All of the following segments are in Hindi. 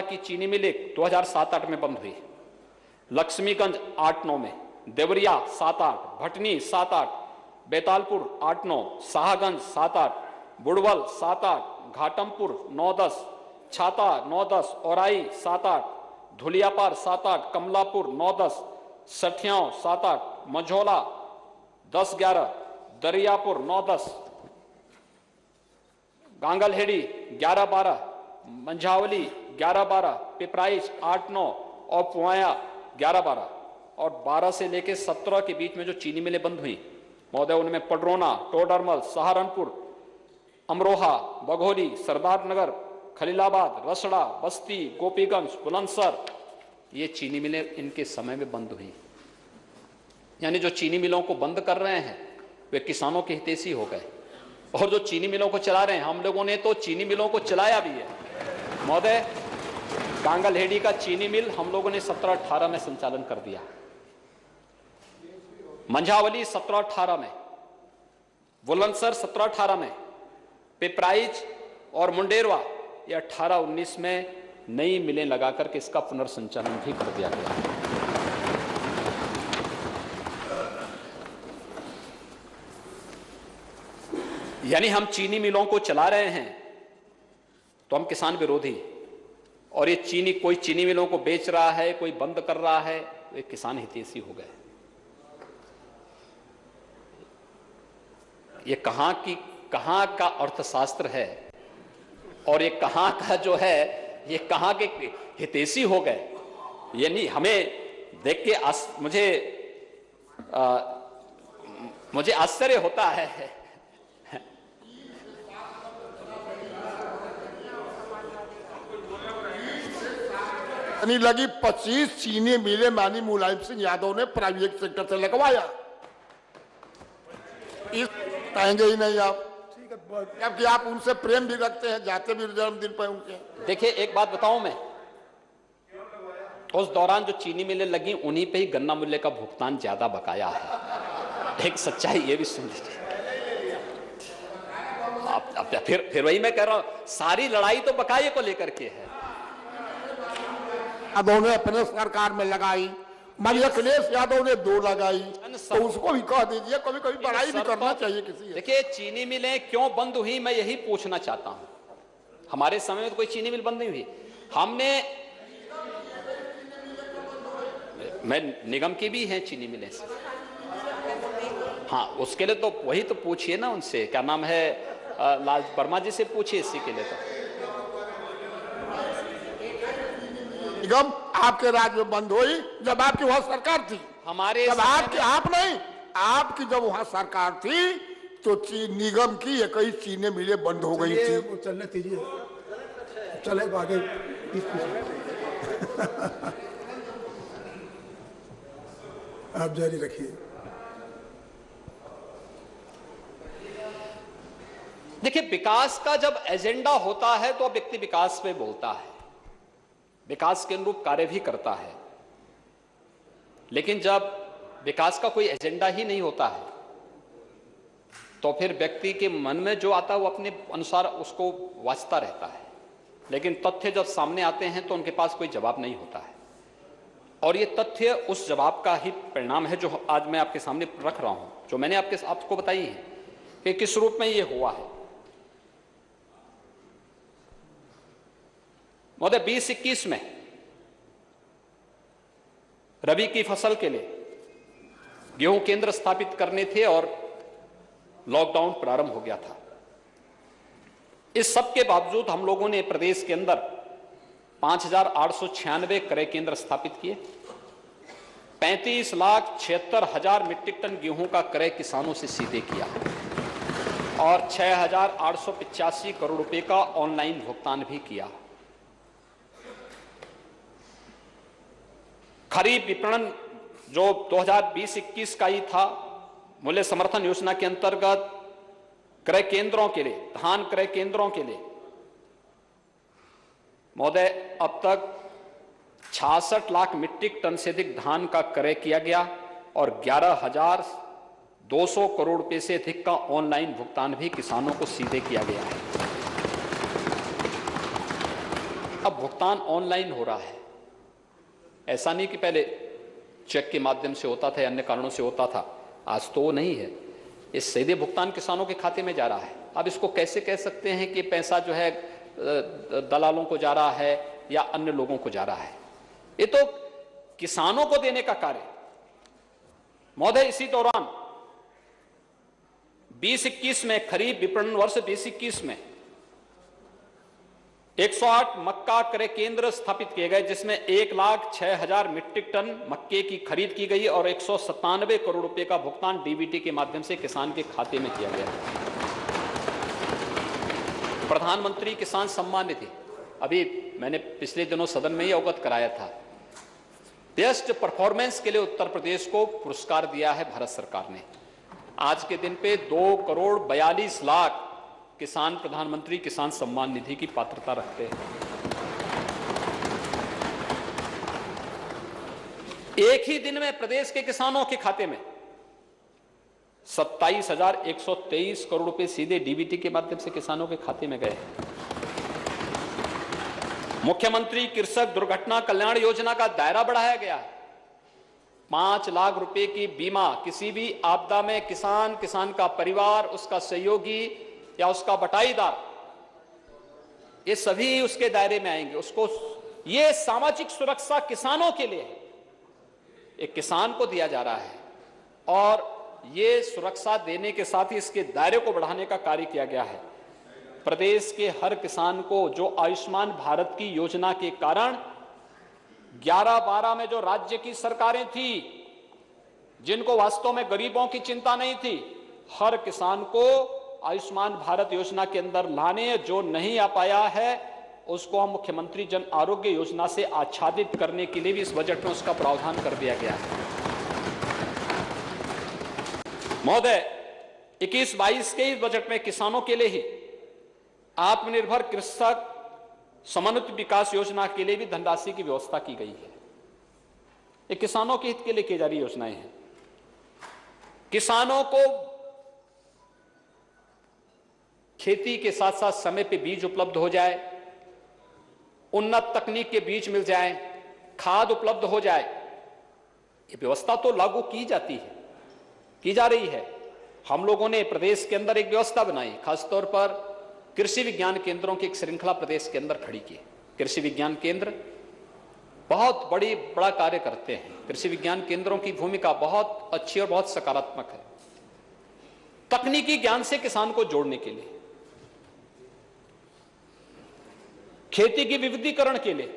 की चीनी मिल 2007-8 में बंद हुई, लक्ष्मीगंज 8-9 में, देवरिया 7-8, भटनी 7-8, बेतालपुर 8-9, शाहगंज 7-8, बुड़वल 7-8, घाटमपुर 9-10, छाता 9-10, औराई 7-8, धुलियापार 7-8, कमलापुर 9-10, सठियाओं 7-8, मझौला 10-11, दरियापुर 9-10, गांगलहेड़ी 11-12, मंझावली 11-12, पिपराइच 8-9 और पुआया 11-12 और 12 से लेकर 17 के बीच में जो चीनी मिलें बंद हुई महोदय, उनमें पडरौना, टोडरमल, सहारनपुर, अमरोहा, बघोली, सरदारनगर, खलीलाबाद, रसड़ा, बस्ती, गोपीगंज, बुलंदशहर, ये चीनी मिलें इनके समय में बंद हुई। यानी जो चीनी मिलों को बंद कर रहे हैं वे किसानों के हितैषी हो गए, और जो चीनी मिलों को चला रहे हैं, हम लोगों ने तो चीनी मिलों को चलाया भी है महोदय। गांगलहेड़ी का चीनी मिल हम लोगों ने 17-18 में संचालन कर दिया, मंझावली 17-18 में, बुलंदशहर 17-18 में, पिपराइच और मुंडेरवा ये 18-19 में नई मिलें लगा करके इसका पुनर्संचालन भी कर दिया गया। यानी हम चीनी मिलों को चला रहे हैं तो हम किसान विरोधी, और ये चीनी कोई चीनी मिलों को बेच रहा है, कोई बंद कर रहा है, तो ये किसान हितैषी हो गए। ये कहां का अर्थशास्त्र है और ये कहां का जो है, ये कहां के हितैषी हो गए। यानी हमें देख के मुझे आश्चर्य होता है। लगी 25 चीनी मिलें मानी मुलायम सिंह यादव ने प्राइवेट सेक्टर से लगवाया, इस कहेंगे ही नहीं आप, जबकि आप उनसे प्रेम भी रखते हैं, जाते भी जन्मदिन पर उनके। देखिए एक बात बताऊं मैं, उस दौरान जो चीनी मिलें लगी उन्हीं पे ही गन्ना मूल्य का भुगतान ज्यादा बकाया है। एक सच्चाई ये भी सुन लीजिए। अब फिर वही मैं कह रहा हूं, सारी लड़ाई तो बकाये को लेकर के है। यादव ने अपने सरकार में लगाई, अखिलेश यादव ने 2 लगाई, तो उसको भी कह दीजिए, कभी कभी बड़ाई भी करना चाहिए किसी। देखिए चीनी मिलें क्यों बंद हुई मैं यही पूछना चाहता हूं। हमारे समय में तो कोई चीनी मिल बंद नहीं हुई। मैं निगम की भी है चीनी मिलें से, हाँ उसके लिए तो वही तो पूछिए ना उनसे, क्या नाम है, लाल वर्मा जी से पूछिए इसी के लिए। तो निगम आपके राज्य में बंद हुई जब आपकी वहां सरकार थी, हमारे जब आपकी जब वहां सरकार थी तो निगम की 21 चीनी मिलें बंद हो गई थी। चलने दीजिए, चले आगे। आप जारी रखिए। देखिए विकास का जब एजेंडा होता है तो व्यक्ति विकास पे बोलता है, विकास के अनुरूप कार्य भी करता है, लेकिन जब विकास का कोई एजेंडा ही नहीं होता है तो फिर व्यक्ति के मन में जो आता है वो अपने अनुसार उसको वांचता रहता है, लेकिन तथ्य जब सामने आते हैं तो उनके पास कोई जवाब नहीं होता है। और ये तथ्य उस जवाब का ही परिणाम है जो आज मैं आपके सामने रख रहा हूं, जो मैंने आपको बताई है कि किस रूप में ये हुआ है। महोदय 2021 में रबी की फसल के लिए गेहूं केंद्र स्थापित करने थे और लॉकडाउन प्रारंभ हो गया था। इस सब के बावजूद हम लोगों ने प्रदेश के अंदर 5,896 क्रय केंद्र स्थापित किए, 35,76,000 मीट्रिक टन गेहूं का क्रय किसानों से सीधे किया और 6,885 करोड़ रुपए का ऑनलाइन भुगतान भी किया। खरीफ विपणन जो 2020-21 का ही था, मूल्य समर्थन योजना के अंतर्गत क्रय केंद्रों के लिए, धान क्रय केंद्रों के लिए महोदय अब तक 66 लाख मीट्रिक टन से अधिक धान का क्रय किया गया और 11,200 करोड़ रुपए से अधिक का ऑनलाइन भुगतान भी किसानों को सीधे किया गया है। अब भुगतान ऑनलाइन हो रहा है। ऐसा नहीं कि पहले चेक के माध्यम से होता था या अन्य कारणों से होता था, आज तो वो नहीं है। ये सीधे भुगतान किसानों के खाते में जा रहा है। अब इसको कैसे कह सकते हैं कि पैसा जो है दलालों को जा रहा है या अन्य लोगों को जा रहा है? ये तो किसानों को देने का कार्य। महोदय, इसी दौरान 2021 में खरीफ विपणन वर्ष 2021 में 108 मक्का क्रय केंद्र स्थापित किए गए, जिसमें 1,06,000 मीट्रिक टन मक्के की खरीद की गई और 197 करोड़ रुपए का भुगतान डीबीटी के माध्यम से किसान के खाते में किया गया। प्रधानमंत्री किसान सम्मान निधि, अभी मैंने पिछले दिनों सदन में ही अवगत कराया था, बेस्ट परफॉर्मेंस के लिए उत्तर प्रदेश को पुरस्कार दिया है भारत सरकार ने। आज के दिन पे 2,42,00,000 किसान प्रधानमंत्री किसान सम्मान निधि की पात्रता रखते हैं। एक ही दिन में प्रदेश के किसानों के खाते में 27,123 करोड़ रुपए सीधे डीबीटी के माध्यम से किसानों के खाते में गए। मुख्यमंत्री कृषक दुर्घटना कल्याण योजना का दायरा बढ़ाया गया है। 5 लाख रुपए की बीमा, किसी भी आपदा में किसान का परिवार, उसका सहयोगी या उसका बटाईदार, ये सभी उसके दायरे में आएंगे। उसको ये सामाजिक सुरक्षा किसानों के लिए है, एक किसान को दिया जा रहा है और ये सुरक्षा देने के साथ ही इसके दायरे को बढ़ाने का कार्य किया गया है। प्रदेश के हर किसान को जो आयुष्मान भारत की योजना के कारण 11-12 में जो राज्य की सरकारें थी, जिनको वास्तव में गरीबों की चिंता नहीं थी, हर किसान को आयुष्मान भारत योजना के अंदर लाने, जो नहीं आ पाया है उसको हम मुख्यमंत्री जन आरोग्य योजना से आच्छादित करने के लिए भी इस बजट में उसका प्रावधान कर दिया गया है। महोदय, 21-22 के इस बजट में किसानों के लिए ही आत्मनिर्भर कृषक समन्वित विकास योजना के लिए भी धनराशि की व्यवस्था की गई है। ये किसानों के हित के लिए की जा रही योजनाएं हैं। किसानों को खेती के साथ साथ समय पे बीज उपलब्ध हो जाए, उन्नत तकनीक के बीज मिल जाए, खाद उपलब्ध हो जाए, ये व्यवस्था तो लागू की जाती है, की जा रही है। हम लोगों ने प्रदेश के अंदर एक व्यवस्था बनाई, खासतौर पर कृषि विज्ञान केंद्रों की एक श्रृंखला प्रदेश के अंदर खड़ी की। कृषि विज्ञान केंद्र बहुत बड़ा कार्य करते हैं। कृषि विज्ञान केंद्रों की भूमिका बहुत अच्छी और बहुत सकारात्मक है। तकनीकी ज्ञान से किसान को जोड़ने के लिए, खेती की विविधीकरण के लिए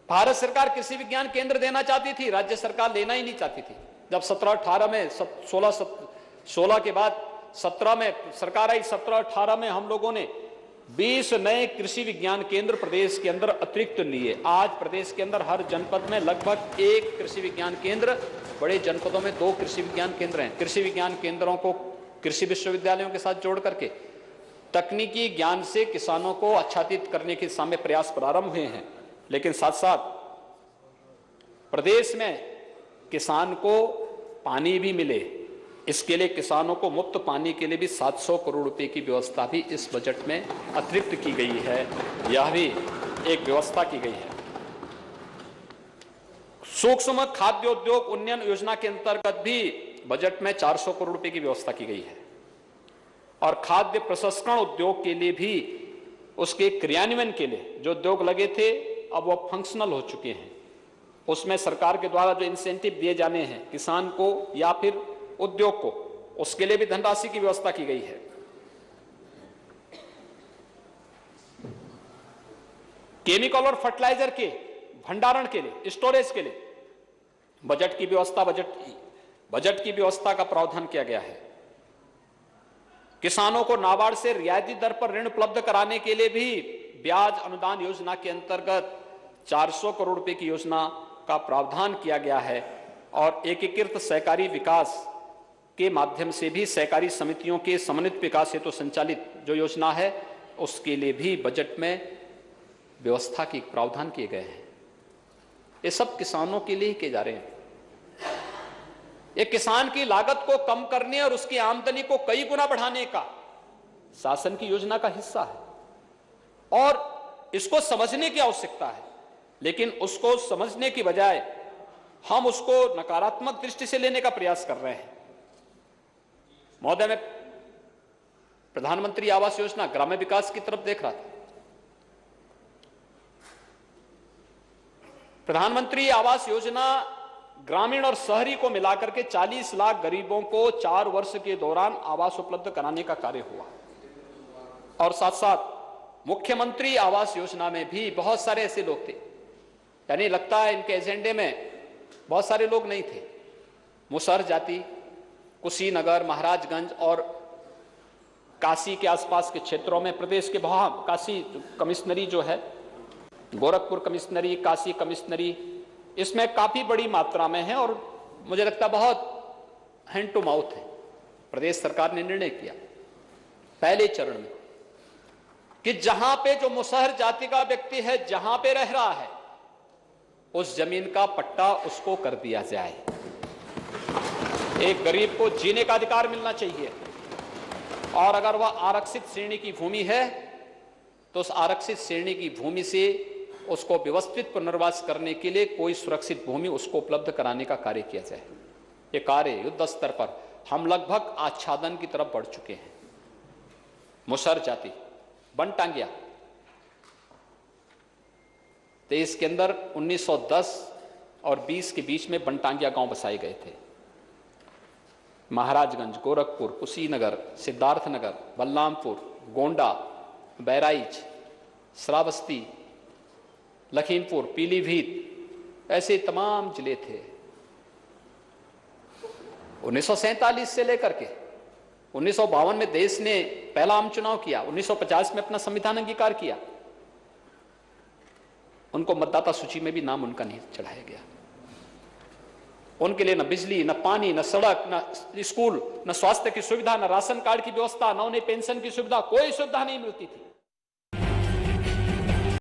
भारत सरकार कृषि विज्ञान केंद्र देना चाहती थी, राज्य सरकार लेना ही नहीं चाहती थी। जब 17-18 में 16 के बाद 17 में सरकार आई, 17-18 में हम लोगों ने 20 नए कृषि विज्ञान केंद्र प्रदेश के अंदर अतिरिक्त लिए। आज प्रदेश के अंदर हर जनपद में लगभग 1 कृषि विज्ञान केंद्र, बड़े जनपदों में 2 कृषि विज्ञान केंद्र हैं। कृषि विज्ञान केंद्रों को कृषि विश्वविद्यालयों के साथ जोड़ करके तकनीकी ज्ञान से किसानों को आच्छादित करने के सामने प्रयास प्रारंभ हुए हैं। लेकिन साथ साथ प्रदेश में किसान को पानी भी मिले, इसके लिए किसानों को मुफ्त पानी के लिए भी 700 करोड़ रुपए की व्यवस्था भी इस बजट में अतिरिक्त की गई है। यह भी एक व्यवस्था की गई है। सूक्ष्म खाद्य उद्योग उन्नयन योजना के अंतर्गत भी बजट में 400 करोड़ रुपए की व्यवस्था की गई है और खाद्य प्रसंस्करण उद्योग के लिए भी उसके क्रियान्वयन के लिए जो उद्योग लगे थे अब वो फंक्शनल हो चुके हैं। उसमें सरकार के द्वारा जो इंसेंटिव दिए जाने हैं किसान को या फिर उद्योग को, उसके लिए भी धनराशि की व्यवस्था की गई है। केमिकल और फर्टिलाइजर के भंडारण के लिए, स्टोरेज के लिए बजट की व्यवस्था का प्रावधान किया गया है। किसानों को नाबार्ड से रियायती दर पर ऋण उपलब्ध कराने के लिए भी ब्याज अनुदान योजना के अंतर्गत 400 करोड़ रुपए की योजना का प्रावधान किया गया है और एकीकृत सहकारी विकास के माध्यम से भी सहकारी समितियों के समन्वित विकास हेतु संचालित जो योजना है उसके लिए भी बजट में व्यवस्था की प्रावधान किए गए हैं। ये सब किसानों के लिए ही किए जा रहे हैं। ये किसान की लागत को कम करने और उसकी आमदनी को कई गुना बढ़ाने का शासन की योजना का हिस्सा है। और इसको समझने की आवश्यकता है, लेकिन उसको समझने की बजाय हम उसको नकारात्मक दृष्टि से लेने का प्रयास कर रहे हैं। महोदय, मैं प्रधानमंत्री आवास योजना ग्राम्य विकास की तरफ देख रहा था। प्रधानमंत्री आवास योजना ग्रामीण और शहरी को मिलाकर के 40 लाख गरीबों को 4 वर्ष के दौरान आवास उपलब्ध कराने का कार्य हुआ। और साथ साथ मुख्यमंत्री आवास योजना में भी बहुत सारे ऐसे लोग थे, यानी लगता है इनके एजेंडे में बहुत सारे लोग नहीं थे। मुसहर जाति, कुशीनगर, महाराजगंज और काशी के आसपास के क्षेत्रों में प्रदेश के बहुत, काशी कमिश्नरी जो है, गोरखपुर कमिश्नरी, काशी कमिश्नरी, इसमें काफी बड़ी मात्रा में है और मुझे लगता है बहुत हैंड टू माउथ है। प्रदेश सरकार ने निर्णय किया पहले चरण में कि जहां पे जो मुसहर जाति का व्यक्ति है, जहां पे रह रहा है, उस जमीन का पट्टा उसको कर दिया जाए। एक गरीब को जीने का अधिकार मिलना चाहिए और अगर वह आरक्षित श्रेणी की भूमि है तो उस आरक्षित श्रेणी की भूमि से उसको व्यवस्थित पुनर्वास करने के लिए कोई सुरक्षित भूमि उसको उपलब्ध कराने का कार्य किया जाए। ये कार्य युद्ध स्तर पर हम लगभग आच्छादन की तरफ बढ़ चुके हैं। मुसहर जाति बनटांगिया देश के अंदर 1910 और 20 के बीच में बनटांगिया गांव बसाए गए थे। महाराजगंज, गोरखपुर, कुशीनगर, सिद्धार्थनगर, बलरामपुर, गोंडा, बहराइच, श्रावस्ती, लखीमपुर, पीलीभीत, ऐसे तमाम जिले थे। 1947 से लेकर के 1952 में देश ने पहला आम चुनाव किया, 1950 में अपना संविधान अंगीकार किया, उनको मतदाता सूची में भी नाम उनका नहीं चढ़ाया गया। उनके लिए न बिजली, न पानी, न सड़क, न स्कूल, न स्वास्थ्य की सुविधा, न राशन कार्ड की व्यवस्था, न उन्हें पेंशन की सुविधा, कोई सुविधा नहीं मिलती थी।